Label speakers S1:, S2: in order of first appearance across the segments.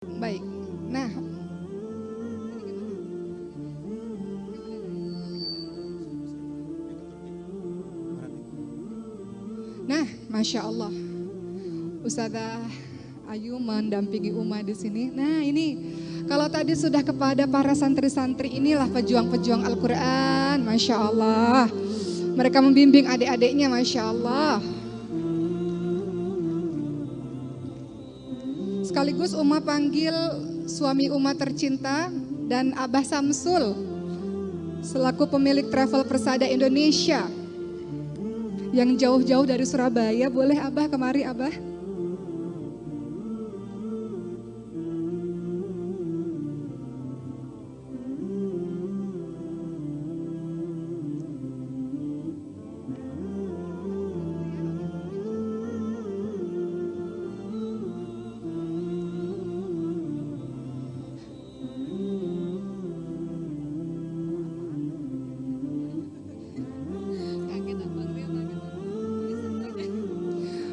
S1: Baik. Nah, Masya Allah, Ustazah Ayu mendampingi Uma di sini. Nah, ini kalau tadi sudah kepada para santri-santri, inilah pejuang-pejuang Al-Quran, Masya Allah. Mereka membimbing adik-adiknya, Masya Allah. Sekaligus Uma panggil suami Uma tercinta dan Abah Samsul selaku pemilik Travel Persada Indonesia yang jauh-jauh dari Surabaya. Boleh Abah kemari, Abah?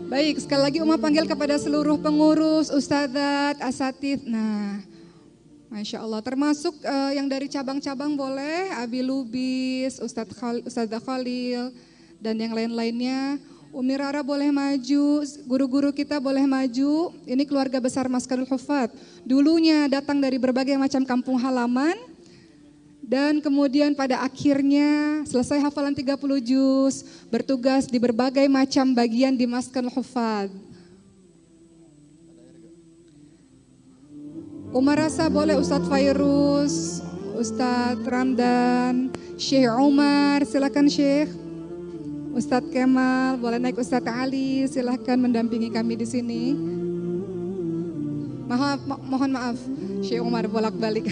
S1: Baik, sekali lagi Uma panggil kepada seluruh pengurus, ustadzat, asatidz. Nah, Masya Allah, termasuk yang dari cabang-cabang boleh, Abi Lubis, Ustadzah Khalil, dan yang lain-lainnya. Umi Rara boleh maju, guru-guru kita boleh maju. Ini keluarga besar Maskanul Hufat. Dulunya datang dari berbagai macam kampung halaman, dan kemudian pada akhirnya selesai hafalan 30 juz, bertugas di berbagai macam bagian di Maskanul Hufat. Umar Rasa boleh, Ustadz Fairuz, Ustadz Ramdan, Syekh Umar, silakan Syekh. Ustadz Kemal, boleh naik Ustadz Ali, silakan mendampingi kami di sini. Mohon maaf, Syekh Umar bolak-balik.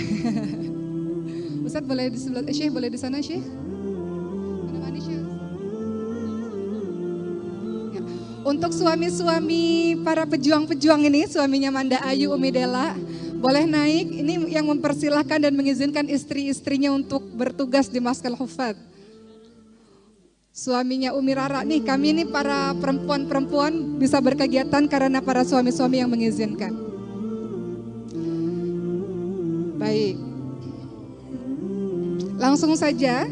S1: Ustadz boleh di sebelah, Syekh boleh di sana Syekh. Menemani Syekh. Ya. Untuk suami-suami para pejuang-pejuang ini, suaminya Manda Ayu, Umi Dela, boleh naik. Ini yang mempersilahkan dan mengizinkan istri-istrinya untuk bertugas di Maskal Hufat. Suaminya Umi Rara nih, kami ini para perempuan-perempuan bisa berkegiatan karena para suami-suami yang mengizinkan. Baik. Langsung saja.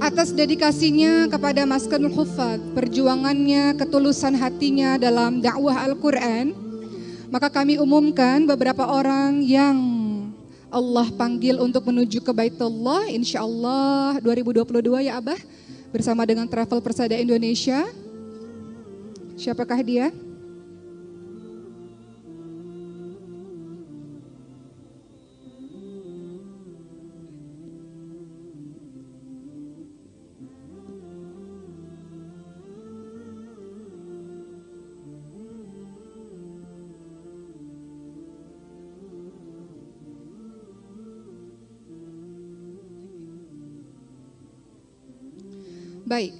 S1: Atas dedikasinya kepada Maskanul Hufat, perjuangannya, ketulusan hatinya dalam dakwah Al-Quran, maka kami umumkan beberapa orang yang Allah panggil untuk menuju ke Baitullah, insya Allah 2022 ya Abah, bersama dengan Travel Persada Indonesia. Siapakah dia? Baik.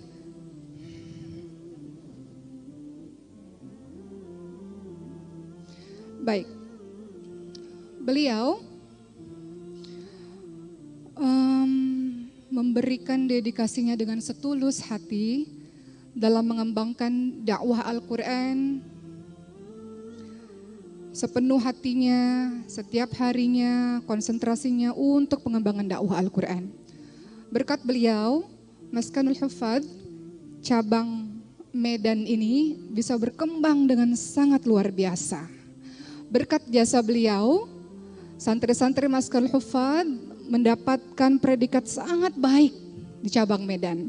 S1: Baik. Beliau memberikan dedikasinya dengan setulus hati dalam mengembangkan dakwah Al-Quran, sepenuh hatinya, setiap harinya, konsentrasinya untuk pengembangan dakwah Al-Quran. Berkat beliau, Maskanul Hufat cabang Medan ini bisa berkembang dengan sangat luar biasa. Berkat jasa beliau, santri-santri Maskanul Hufat mendapatkan predikat sangat baik di cabang Medan.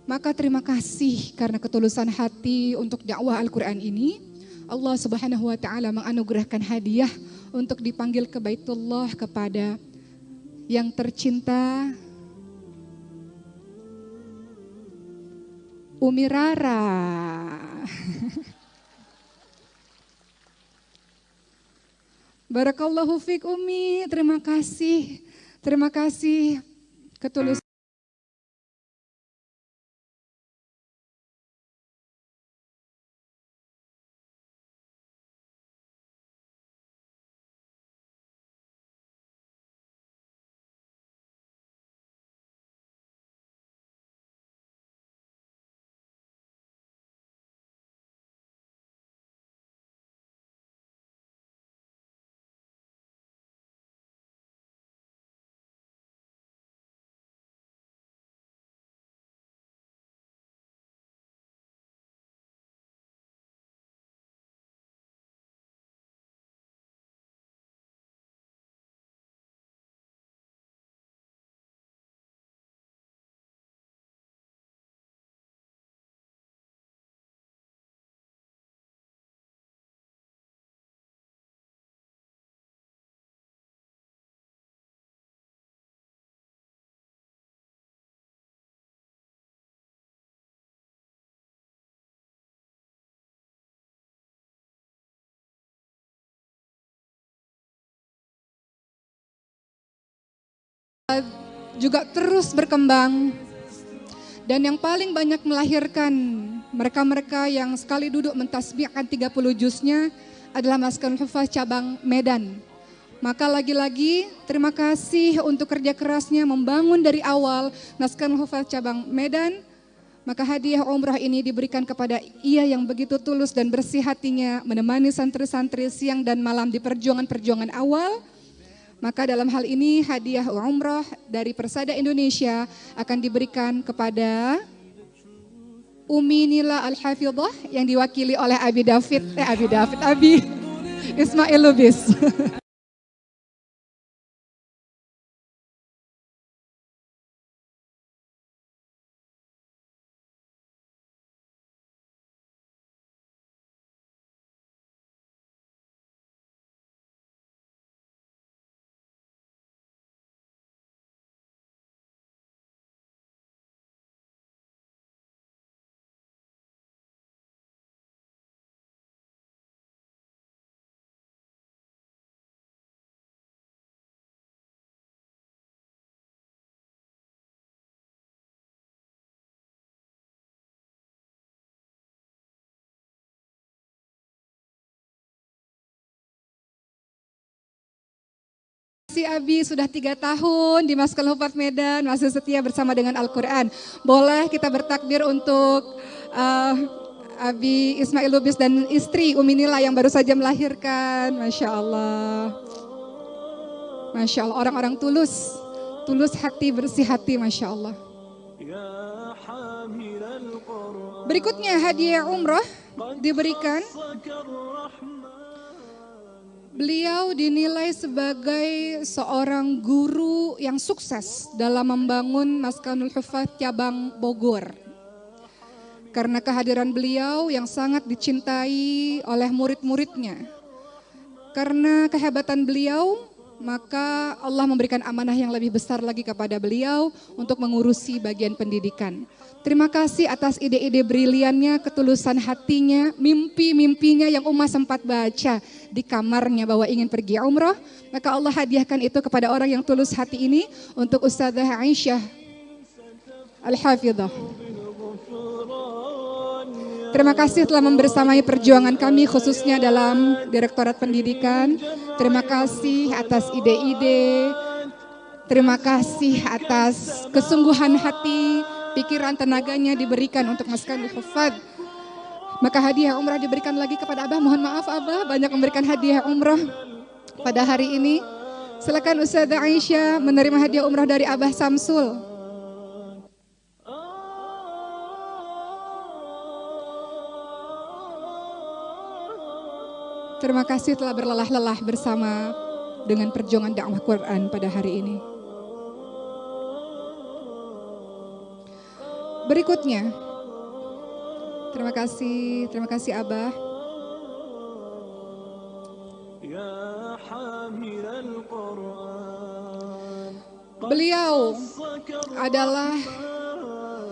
S1: Maka terima kasih karena ketulusan hati untuk dakwah Al-Quran ini, Allah Subhanahu wa Ta'ala menganugerahkan hadiah untuk dipanggil ke Baitullah kepada yang tercinta Umi Rara. Barakallahu fiik Umi, terima kasih. Terima kasih ketulusan. juga terus berkembang. Dan yang paling banyak melahirkan mereka-mereka yang sekali duduk mentasbihkan 30 juznya adalah Maskanul Hufaz cabang Medan. Maka lagi-lagi terima kasih untuk kerja kerasnya membangun dari awal Maskanul Hufaz cabang Medan. Maka hadiah umrah ini diberikan kepada ia yang begitu tulus dan bersih hatinya menemani santri-santri siang dan malam di perjuangan-perjuangan awal. Maka dalam hal ini hadiah umrah dari Persada Indonesia akan diberikan kepada Umi Nila Al-Hafidhah yang diwakili oleh Abi Ismail Lubis. Si Abi sudah 3 tahun di Maskanul Hufaz Medan, masih setia bersama dengan Al-Quran. Boleh kita bertakbir untuk Abi Ismail Lubis dan istri Umi Nila yang baru saja melahirkan. Masya Allah. Masya Allah, orang-orang tulus hati, bersih hati, Masya Allah. Berikutnya hadiah umrah diberikan. Beliau dinilai sebagai seorang guru yang sukses dalam membangun Maskanul Hufaz cabang Bogor. Karena kehadiran beliau yang sangat dicintai oleh murid-muridnya. Karena kehebatan beliau, maka Allah memberikan amanah yang lebih besar lagi kepada beliau untuk mengurusi bagian pendidikan. Terima kasih atas ide-ide briliannya, ketulusan hatinya, mimpi-mimpinya yang Umma sempat baca di kamarnya bahwa ingin pergi umrah. Maka Allah hadiahkan itu kepada orang yang tulus hati ini untuk Ustadzah Aisyah Al-Hafidhah. Terima kasih telah membersamai perjuangan kami khususnya dalam Direktorat Pendidikan. Terima kasih atas ide-ide, terima kasih atas kesungguhan hati, pikiran, tenaganya diberikan untuk Maskanul Hufaz. Maka hadiah umrah diberikan lagi kepada Abah. Mohon maaf Abah banyak memberikan hadiah umrah pada hari ini. Silakan Ustadzah Aisyah menerima hadiah umrah dari Abah Samsul. Terima kasih telah berlelah-lelah bersama dengan perjuangan dakwah Quran pada hari ini. Berikutnya, terima kasih Abah. Beliau adalah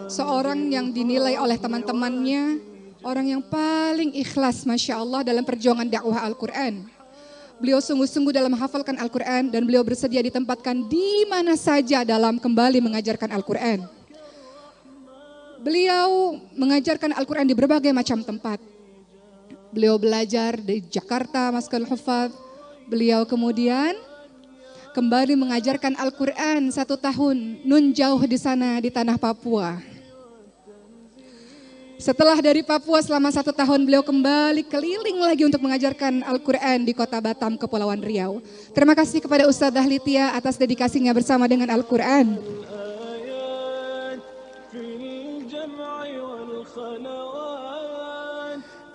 S1: seorang yang dinilai oleh teman-temannya orang yang paling ikhlas, Masya Allah, dalam perjuangan dakwah Al-Quran. Beliau sungguh-sungguh dalam menghafalkan Al-Quran dan beliau bersedia ditempatkan di mana saja dalam kembali mengajarkan Al-Quran. Beliau mengajarkan Al-Quran di berbagai macam tempat. Beliau belajar di Jakarta, Maskanul Hufaz. Beliau kemudian kembali mengajarkan Al-Quran 1 tahun, nun jauh di sana di tanah Papua. Setelah dari Papua selama 1 tahun beliau kembali keliling lagi untuk mengajarkan Al-Quran di kota Batam, Kepulauan Riau. Terima kasih kepada Ustadzah Litia atas dedikasinya bersama dengan Al-Quran.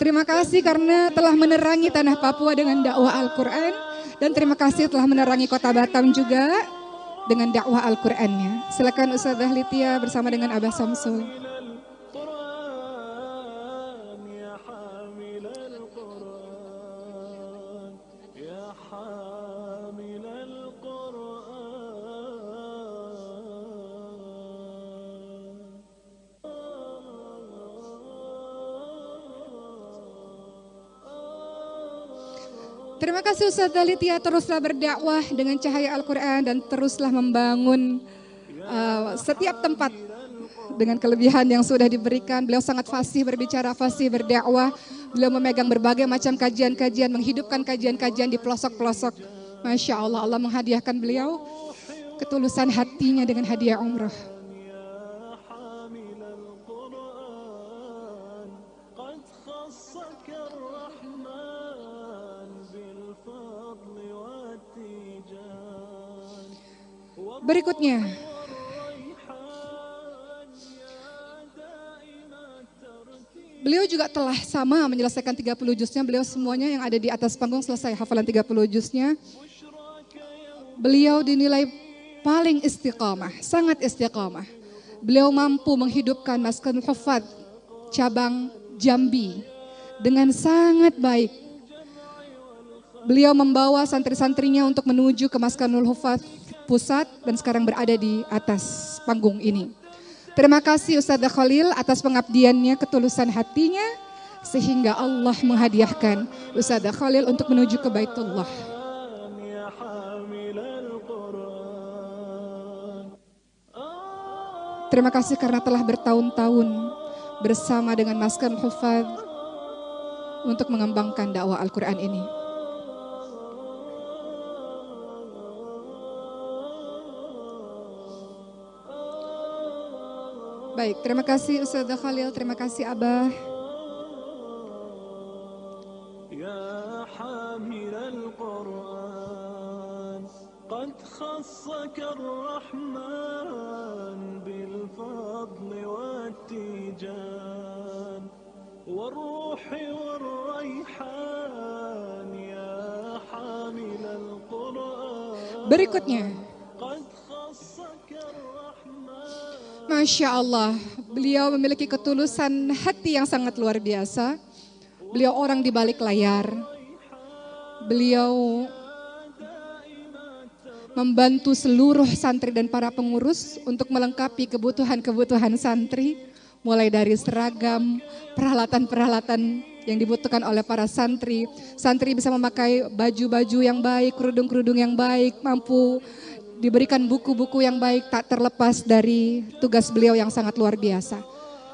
S1: Terima kasih karena telah menerangi tanah Papua dengan dakwah Al-Quran. Dan terima kasih telah menerangi kota Batam juga dengan dakwah Al-Qurannya. Silakan Ustadzah Litia bersama dengan Abah Samsul. Terima kasih Ustaz Dalitia, teruslah berdakwah dengan cahaya Al-Quran dan teruslah membangun setiap tempat dengan kelebihan yang sudah diberikan. Beliau sangat fasih berbicara, fasih berdakwah. Beliau memegang berbagai macam kajian-kajian, menghidupkan kajian-kajian di pelosok-pelosok. Masya Allah, Allah menghadiahkan beliau ketulusan hatinya dengan hadiah umrah. Berikutnya, beliau juga telah sama menyelesaikan 30 juznya. Beliau semuanya yang ada di atas panggung selesai hafalan 30 juznya. Beliau dinilai paling istiqamah, sangat istiqamah. Beliau mampu menghidupkan Maskanul Hufadz cabang Jambi dengan sangat baik. Beliau membawa santri-santrinya untuk menuju ke Maskanul Hufadz pusat dan sekarang berada di atas panggung ini. Terima kasih Ustadzah Khalil atas pengabdiannya, ketulusan hatinya sehingga Allah menghadiahkan Ustadzah Khalil untuk menuju ke Baitullah. Terima kasih karena telah bertahun-tahun bersama dengan Maskanul Hufadz untuk mengembangkan dakwah Al-Quran ini. Baik, terima kasih Ustadzah Khalil, terima kasih Abah. Ya hamilal Quran, qad khassaka ar-Rahman bil fadli wat tijan, wal ruhi wal rayhan ya hamilal Quran. Berikutnya, Masya Allah, beliau memiliki ketulusan hati yang sangat luar biasa. Beliau orang di balik layar. Beliau membantu seluruh santri dan para pengurus untuk melengkapi kebutuhan-kebutuhan santri. Mulai dari seragam, peralatan-peralatan yang dibutuhkan oleh para santri. Santri bisa memakai baju-baju yang baik, kerudung-kerudung yang baik, mampu diberikan buku-buku yang baik, tak terlepas dari tugas beliau yang sangat luar biasa.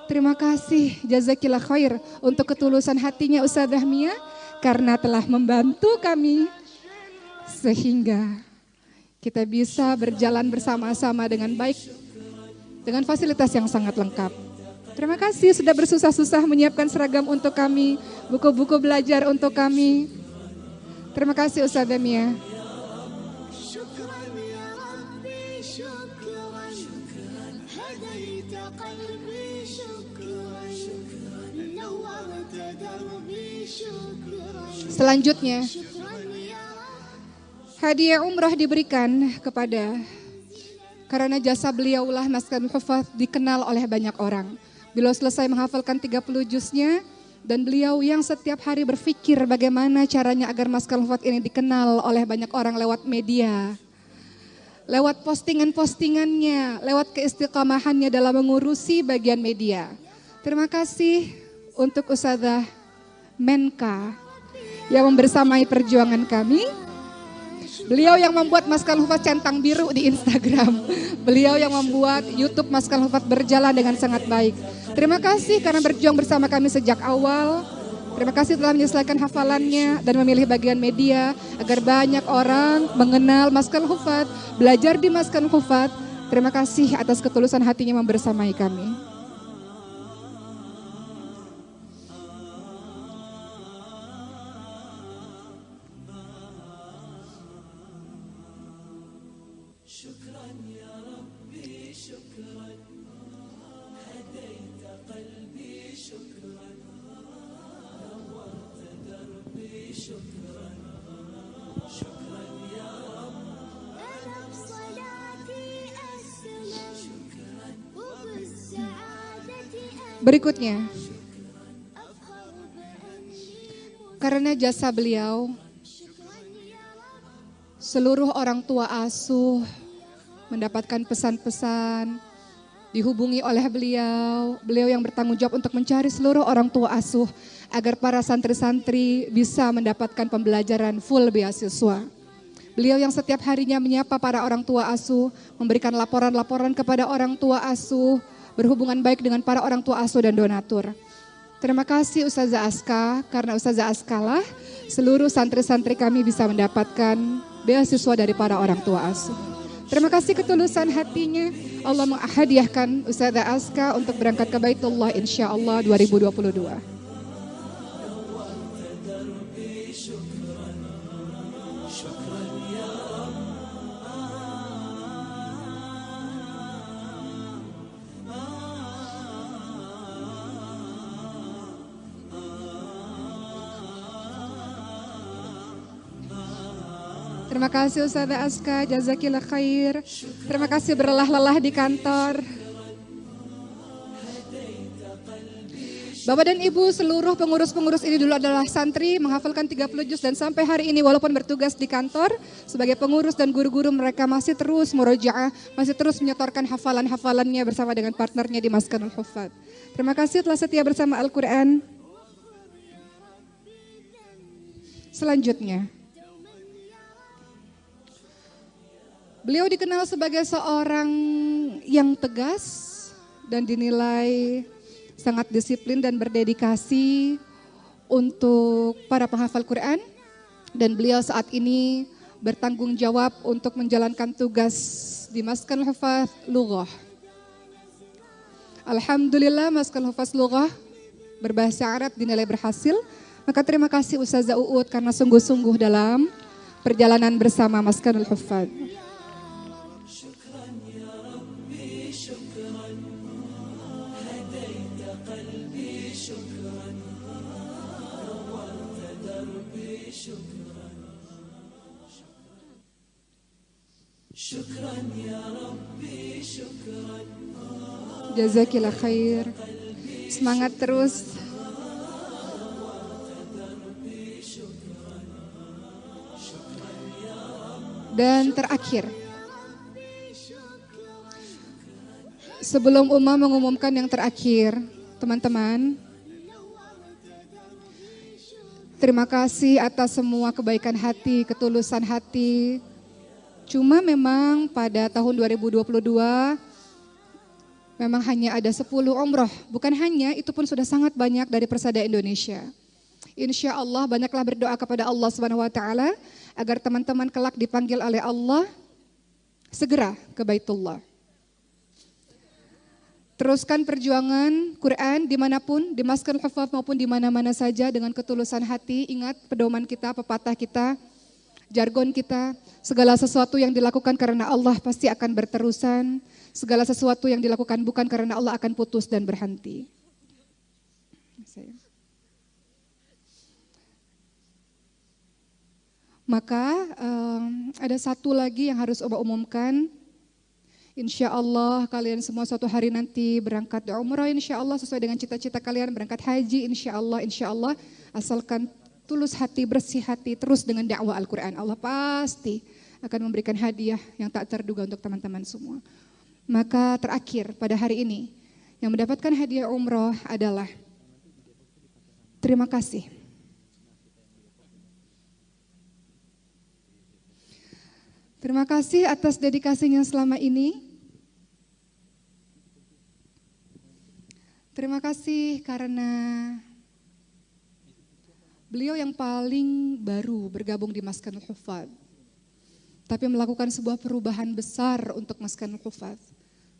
S1: Terima kasih jazakillah khair untuk ketulusan hatinya Ustadzah Mia karena telah membantu kami sehingga kita bisa berjalan bersama-sama dengan baik dengan fasilitas yang sangat lengkap. Terima kasih sudah bersusah-susah menyiapkan seragam untuk kami, buku-buku belajar untuk kami. Terima kasih Ustadzah Mia. Selanjutnya, hadiah umrah diberikan kepada, karena jasa beliaulah Maskanul Hufadz dikenal oleh banyak orang. Beliau selesai menghafalkan 30 juznya dan beliau yang setiap hari berpikir bagaimana caranya agar Maskanul Hufadz ini dikenal oleh banyak orang lewat media. Lewat postingan-postingannya, lewat keistiqamahannya dalam mengurusi bagian media. Terima kasih untuk Ustadzah Menka yang membersamai perjuangan kami. Beliau yang membuat Maskanul Hufadz centang biru di Instagram. Beliau yang membuat YouTube Maskanul Hufadz berjalan dengan sangat baik. Terima kasih karena berjuang bersama kami sejak awal. Terima kasih telah menyelesaikan hafalannya dan memilih bagian media agar banyak orang mengenal Maskanul Hufadz, belajar di Maskanul Hufadz. Terima kasih atas ketulusan hatinya membersamai kami. Berikutnya, karena jasa beliau, seluruh orang tua asuh mendapatkan pesan-pesan, dihubungi oleh beliau yang bertanggung jawab untuk mencari seluruh orang tua asuh agar para santri-santri bisa mendapatkan pembelajaran full beasiswa. Beliau yang setiap harinya menyapa para orang tua asuh, memberikan laporan-laporan kepada orang tua asuh, berhubungan baik dengan para orang tua asuh dan donatur. Terima kasih Ustazah Aska, karena Ustazah Aska lah seluruh santri-santri kami bisa mendapatkan beasiswa dari para orang tua asuh. Terima kasih ketulusan hatinya, Allah menghadiahkan Ustazah Aska untuk berangkat ke Baitullah insyaAllah 2022. Terima kasih Ustazah Aska, jazakillah khair. Terima kasih berlelah-lelah di kantor. Bapak dan Ibu, seluruh pengurus-pengurus ini dulu adalah santri, menghafalkan 30 juz dan sampai hari ini walaupun bertugas di kantor sebagai pengurus dan guru-guru mereka masih terus murojaah, masih terus menyetorkan hafalan-hafalannya bersama dengan partnernya di Maskanul Huffaz. Terima kasih telah setia bersama Al-Quran. Selanjutnya, beliau dikenal sebagai seorang yang tegas dan dinilai sangat disiplin dan berdedikasi untuk para penghafal Quran. Dan beliau saat ini bertanggung jawab untuk menjalankan tugas di Maskanul Huffaz Lughah. Alhamdulillah Maskanul Huffaz Lughah berbahasa Arab dinilai berhasil. Maka terima kasih Ustazah Uud karena sungguh-sungguh dalam perjalanan bersama Maskanul Huffaz. Jazakillah khair. Semangat terus. Dan terakhir, sebelum Umma mengumumkan yang terakhir, teman-teman, terima kasih atas semua kebaikan hati, ketulusan hati. Cuma memang pada tahun 2022 memang hanya ada 10 umroh. Bukan hanya, itu pun sudah sangat banyak dari Persada Indonesia. Insya Allah banyaklah berdoa kepada Allah Subhanahu wa Ta'ala agar teman-teman kelak dipanggil oleh Allah segera ke Baitullah. Teruskan perjuangan Quran dimanapun, di Maskanul Huffaz maupun di mana-mana saja dengan ketulusan hati. Ingat pedoman kita, pepatah kita, jargon kita, segala sesuatu yang dilakukan karena Allah pasti akan berterusan. Segala sesuatu yang dilakukan bukan karena Allah akan putus dan berhenti. Maka ada satu lagi yang harus Oba umumkan. Insya Allah kalian semua suatu hari nanti berangkat umrah, insya Allah sesuai dengan cita-cita kalian berangkat haji, insya Allah asalkan tulus hati, bersih hati, terus dengan dakwah Al-Quran, Allah pasti akan memberikan hadiah yang tak terduga untuk teman-teman semua. Maka terakhir pada hari ini yang mendapatkan hadiah umrah adalah terima kasih. Terima kasih atas dedikasinya selama ini. Terima kasih karena beliau yang paling baru bergabung di Maskanul Huffaz, tapi melakukan sebuah perubahan besar untuk Maskanul Huffaz.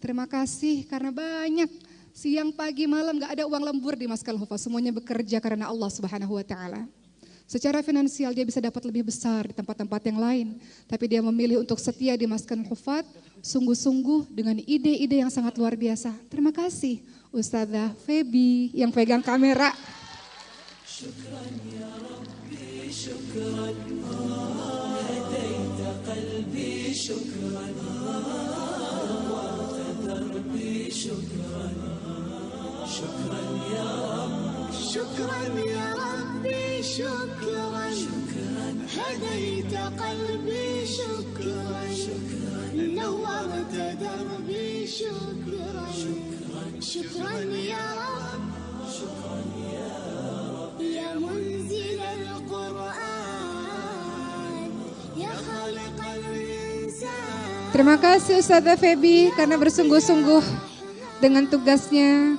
S1: Terima kasih karena banyak siang, pagi, malam gak ada uang lembur di Maskanul Huffaz. Semuanya bekerja karena Allah Subhanahu wa Ta'ala. Secara finansial dia bisa dapat lebih besar di tempat-tempat yang lain, tapi dia memilih untuk setia di Maskanul Huffaz sungguh-sungguh dengan ide-ide yang sangat luar biasa. Terima kasih Ustazah Feby yang pegang kamera. Syukran ya Rabbi, syukran, hadaita qalbi, syukran, nawwarta darbi, syukran, syukran ya Rabbi, syukran ya Rabbi, syukran, hadaita qalbi, syukran,
S2: نورت دربي شكرا شكرا يا رب يا منزل القرآن يا خالق الإنسان.
S1: Terima kasih Ustazah Febi karena bersungguh-sungguh dengan tugasnya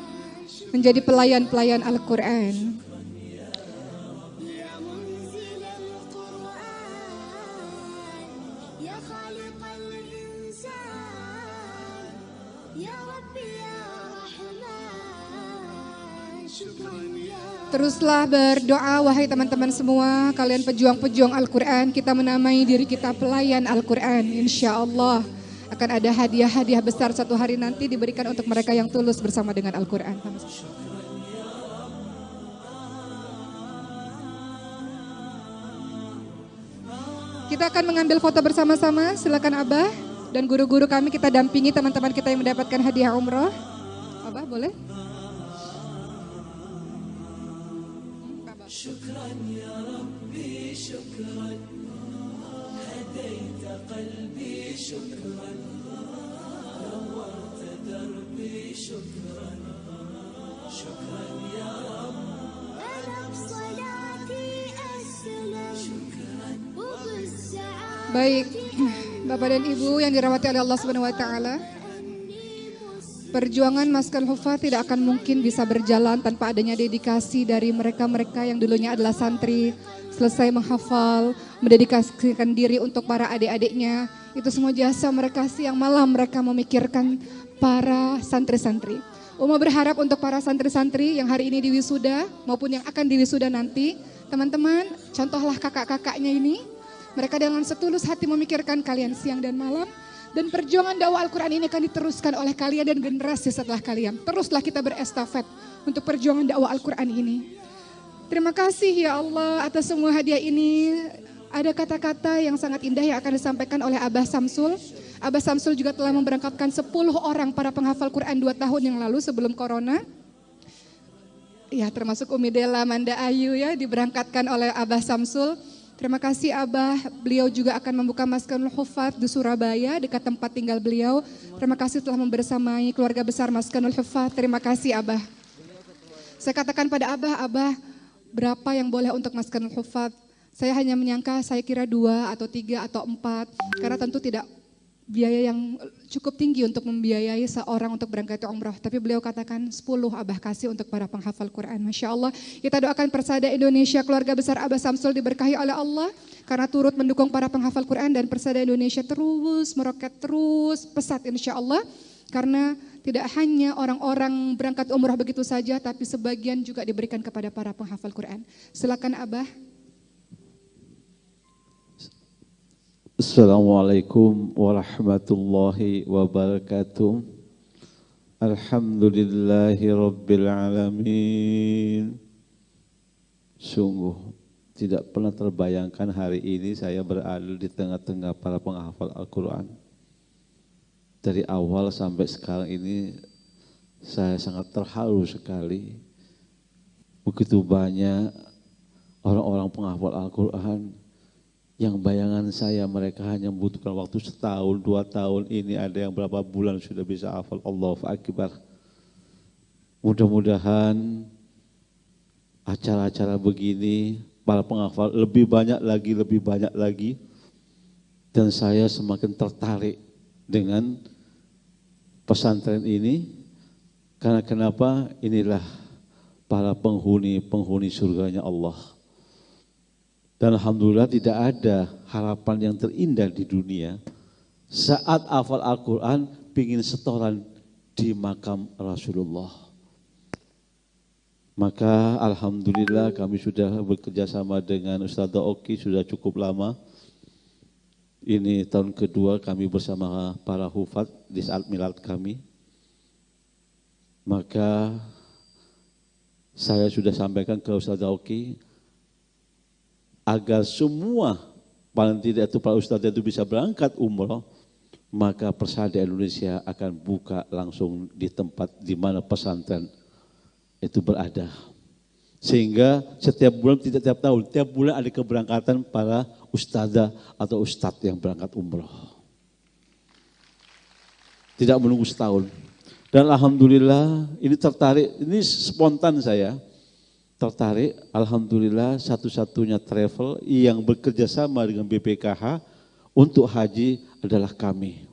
S1: menjadi pelayan-pelayan Al-Quran. Teruslah berdoa wahai teman-teman semua, kalian pejuang-pejuang Al-Quran, kita menamai diri kita pelayan Al-Quran. Insya Allah akan ada hadiah-hadiah besar satu hari nanti diberikan untuk mereka yang tulus bersama dengan Al-Quran. Kita akan mengambil foto bersama-sama, silakan Abah dan guru-guru kami, kita dampingi teman-teman kita yang mendapatkan hadiah umroh. Abah boleh? Syukran ya Rabbi syukran hadaita qalbi syukran nawarta darbi syukran syukran ya Rabbi alaf salati assalam syukran baik Bapak dan Ibu yang dirahmati oleh Allah Subhanahu wa taala, perjuangan Maskan Hufadz tidak akan mungkin bisa berjalan tanpa adanya dedikasi dari mereka-mereka yang dulunya adalah santri, selesai menghafal, mendedikasikan diri untuk para adik-adiknya. Itu semua jasa mereka siang malam mereka memikirkan para santri-santri. Uma berharap untuk para santri-santri yang hari ini diwisuda maupun yang akan diwisuda nanti, teman-teman contohlah kakak-kakaknya ini. Mereka dengan setulus hati memikirkan kalian siang dan malam. Dan perjuangan dakwah Al-Quran ini akan diteruskan oleh kalian dan generasi setelah kalian. Teruslah kita berestafet untuk perjuangan dakwah Al-Quran ini. Terima kasih ya Allah atas semua hadiah ini. Ada kata-kata yang sangat indah yang akan disampaikan oleh Abah Samsul. Abah Samsul juga telah memberangkatkan 10 orang para penghafal Quran 2 tahun yang lalu sebelum corona. Ya termasuk Umi Dela, Manda Ayu ya diberangkatkan oleh Abah Samsul. Terima kasih Abah, beliau juga akan membuka Maskanul Hufadz di Surabaya dekat tempat tinggal beliau. Terima kasih telah membersamai keluarga besar Maskanul Hufadz. Terima kasih Abah. Saya katakan pada Abah, berapa yang boleh untuk Maskanul Hufadz? Saya hanya menyangka, saya kira 2 atau 3 atau 4, karena tentu tidak biaya yang cukup tinggi untuk membiayai seorang untuk berangkat umroh. Tapi beliau katakan 10 Abah kasih untuk para penghafal Quran. Masya Allah, kita doakan Persada Indonesia, keluarga besar Abah Samsul diberkahi oleh Allah. Karena turut mendukung para penghafal Quran dan Persada Indonesia terus meroket, terus pesat insya Allah. Karena tidak hanya orang-orang berangkat umroh begitu saja, tapi sebagian juga diberikan kepada para penghafal Quran. Silakan Abah.
S3: Assalamualaikum warahmatullahi wabarakatuh. Alhamdulillahi rabbil alamin. Sungguh tidak pernah terbayangkan hari ini saya berada di tengah-tengah para penghafal Al-Quran. Dari awal sampai sekarang ini saya sangat terharu sekali. Begitu banyak orang-orang penghafal Al-Quran yang bayangan saya mereka hanya membutuhkan waktu 1 tahun, 2 tahun, ini ada yang berapa bulan sudah bisa hafal. Allahu Akbar. Mudah-mudahan acara-acara begini, para penghafal lebih banyak lagi. Dan saya semakin tertarik dengan pesantren ini, karena kenapa? Inilah para penghuni surganya Allah. Dan alhamdulillah tidak ada harapan yang terindah di dunia saat hafal Al-Quran pingin setoran di makam Rasulullah. Maka alhamdulillah kami sudah bekerja sama dengan Ustadzah Oki sudah cukup lama. Ini tahun kedua kami bersama para hufadz di saat milad kami. Maka saya sudah sampaikan ke Ustadzah Oki, agar semua paling tidak itu para ustadz itu bisa berangkat umroh, maka Persada Indonesia akan buka langsung di tempat di mana pesantren itu berada. Sehingga setiap bulan, tidak tiap tahun, tiap bulan ada keberangkatan para ustadzah atau ustadz yang berangkat umroh. tidak menunggu setahun. Dan alhamdulillah ini tertarik, ini spontan saya tertarik, alhamdulillah satu-satunya travel yang bekerja sama dengan BPKH untuk haji adalah kami.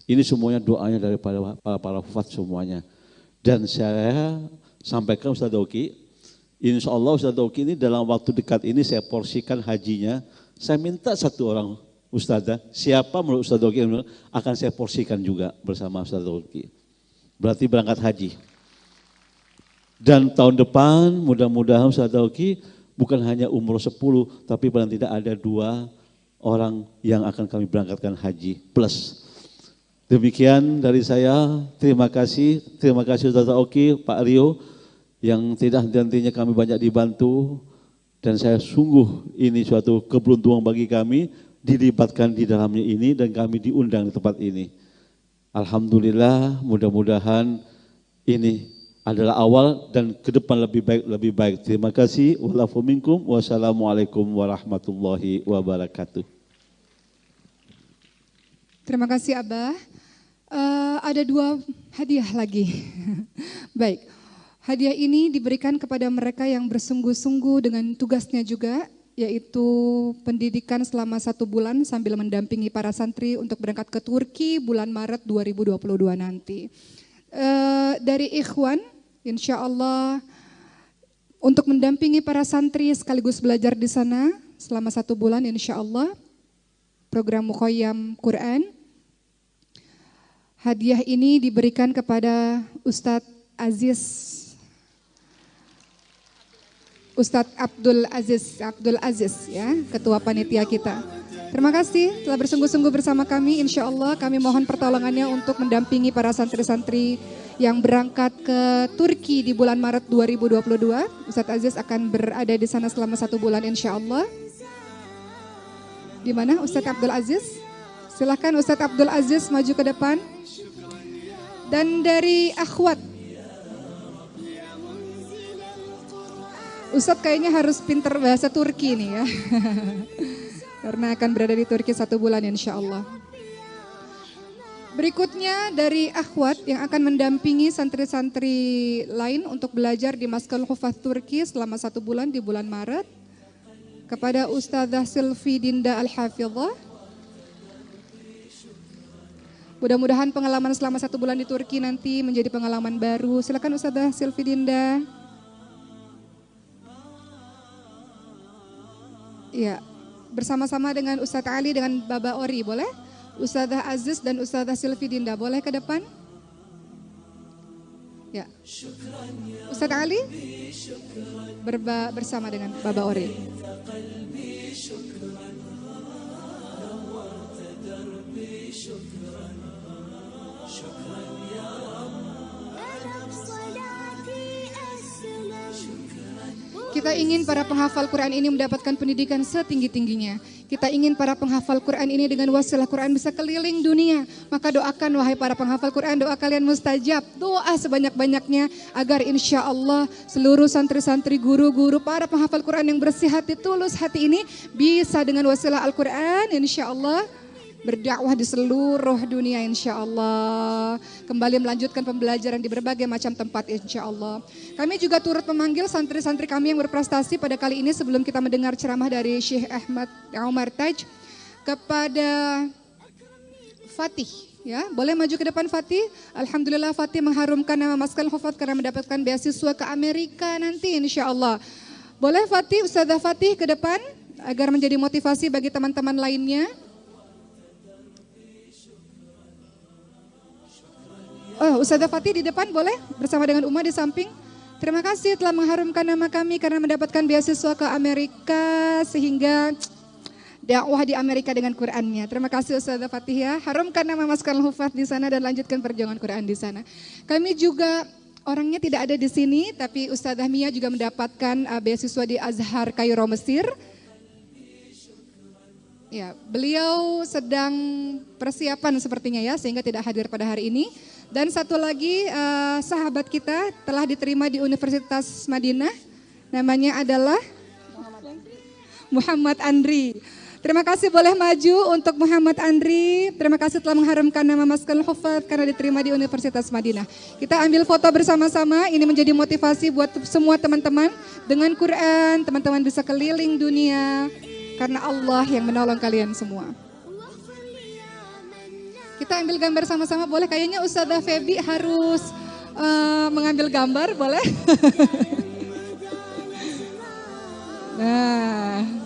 S3: Ini semuanya doanya dari para hufaz semuanya. Dan saya sampaikan Ustaz Oki, insya Allah Ustaz Oki ini dalam waktu dekat ini saya porsikan hajinya. Saya minta satu orang Ustazah, siapa menurut Ustaz Oki akan saya porsikan juga bersama Ustaz Oki. Berarti berangkat haji. Dan tahun depan mudah-mudahan Ustaz Oki bukan hanya umroh 10, tapi paling tidak ada 2 orang yang akan kami berangkatkan haji plus. Demikian dari saya, terima kasih Ustaz Oki, Pak Rio, yang tidak henti-hentinya kami banyak dibantu, dan saya sungguh ini suatu keberuntungan bagi kami, dilibatkan di dalamnya ini, dan kami diundang di tempat ini. Alhamdulillah, mudah-mudahan ini adalah awal dan ke depan lebih baik. Terima kasih. Wassalamualaikum warahmatullahi wabarakatuh.
S1: Terima kasih Abah. Ada 2 hadiah lagi. Baik, hadiah ini diberikan kepada mereka yang bersungguh-sungguh dengan tugasnya juga, yaitu pendidikan selama 1 bulan sambil mendampingi para santri untuk berangkat ke Turki bulan Maret 2022 nanti. Dari Ikhwan, insya Allah untuk mendampingi para santri sekaligus belajar di sana selama 1 bulan insya Allah, program Mukhayyam Quran. Hadiah ini diberikan kepada Ustadz Abdul Aziz ya, ketua panitia kita. Terima kasih telah bersungguh-sungguh bersama kami. Insya Allah kami mohon pertolongannya untuk mendampingi para santri-santri yang berangkat ke Turki di bulan Maret 2022. Ustadz Aziz akan berada di sana selama 1 bulan insya Allah. Di mana Ustadz Abdul Aziz? Silahkan Ustadz Abdul Aziz maju ke depan. Dan dari akhwat, Ustadz kayaknya harus pinter bahasa Turki nih ya. Karena akan berada di Turki 1 bulan insya Allah. Berikutnya dari akhwat yang akan mendampingi santri-santri lain untuk belajar di Maskalul Hufaz Turki selama 1 bulan di bulan Maret. Kepada Ustazah Silvi Dinda Al-Hafidhah. Mudah-mudahan pengalaman selama 1 bulan di Turki nanti menjadi pengalaman baru. Silakan Ustazah Silvi Dinda. Ya, bersama-sama dengan Ustadz Ali dengan Baba Ori, boleh? Ustazah Aziz dan Ustazah Silvi Dinda, boleh ke depan? Ya. Ustadz Ali bersama dengan Baba Ori. Kita ingin para penghafal Quran ini mendapatkan pendidikan setinggi-tingginya. Kita ingin para penghafal Quran ini dengan wasilah Quran bisa keliling dunia. Maka doakan wahai para penghafal Quran, doa kalian mustajab. Doa sebanyak-banyaknya agar insya Allah seluruh santri-santri, guru-guru, para penghafal Quran yang bersih hati, tulus hati ini bisa dengan wasilah Al-Quran insya Allah berdakwah di seluruh dunia insya Allah. Kembali melanjutkan pembelajaran di berbagai macam tempat insya Allah. Kami juga turut memanggil santri-santri kami yang berprestasi pada kali ini sebelum kita mendengar ceramah dari Syekh Ahmad Umar Taj kepada Fatih. Ya, boleh maju ke depan Fatih. Alhamdulillah Fatih mengharumkan nama Maskalul Hufaz karena mendapatkan beasiswa ke Amerika nanti insya Allah. Boleh Fatih, Ustazah Fatih ke depan agar menjadi motivasi bagi teman-teman lainnya. Oh, Ustazah Fatih di depan boleh bersama dengan Uma di samping. Terima kasih telah mengharumkan nama kami karena mendapatkan beasiswa ke Amerika sehingga dakwah di Amerika dengan Qurannya. Terima kasih Ustazah Fatih ya. Harumkan nama Maskalul Hufaz di sana dan lanjutkan perjuangan Quran di sana. Kami juga orangnya tidak ada di sini tapi Ustazah Mia juga mendapatkan beasiswa di Azhar Kairo Mesir. Ya, beliau sedang persiapan sepertinya ya sehingga tidak hadir pada hari ini. Dan satu lagi sahabat kita telah diterima di Universitas Madinah, namanya adalah Muhammad Andri. Terima kasih boleh maju untuk Muhammad Andri. Terima kasih telah mengharumkan nama Maskanul Hufadz karena diterima di Universitas Madinah. Kita ambil foto bersama-sama. Ini menjadi motivasi buat semua teman-teman. Dengan Quran, teman-teman bisa keliling dunia. Karena Allah yang menolong kalian semua. Kita ambil gambar sama-sama boleh. Kayaknya Ustazah Febi harus mengambil gambar, boleh? Nah.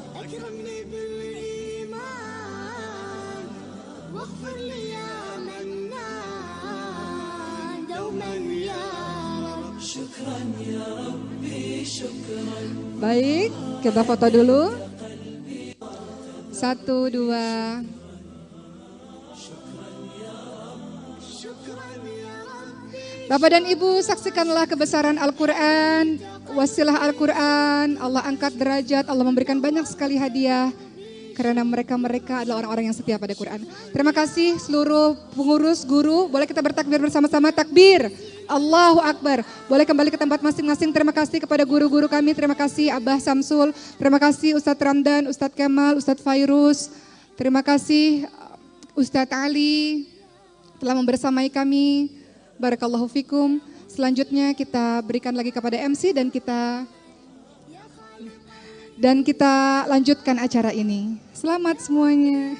S1: Baik, kita foto dulu. 1, 2. Bapak dan Ibu, saksikanlah kebesaran Al-Quran, wasilah Al-Quran, Allah angkat derajat, Allah memberikan banyak sekali hadiah, karena mereka adalah orang-orang yang setia pada Quran. Terima kasih seluruh pengurus, guru, boleh kita bertakbir bersama-sama, takbir, Allahu Akbar. Boleh kembali ke tempat masing-masing, terima kasih kepada guru-guru kami, terima kasih Abah Samsul, terima kasih Ustadz Ramdan, Ustadz Kemal, Ustadz Fairuz, terima kasih Ustadz Ali, telah membersamai kami. Barakallahu fikum. Selanjutnya kita berikan lagi kepada MC dan kita lanjutkan acara ini. Selamat semuanya.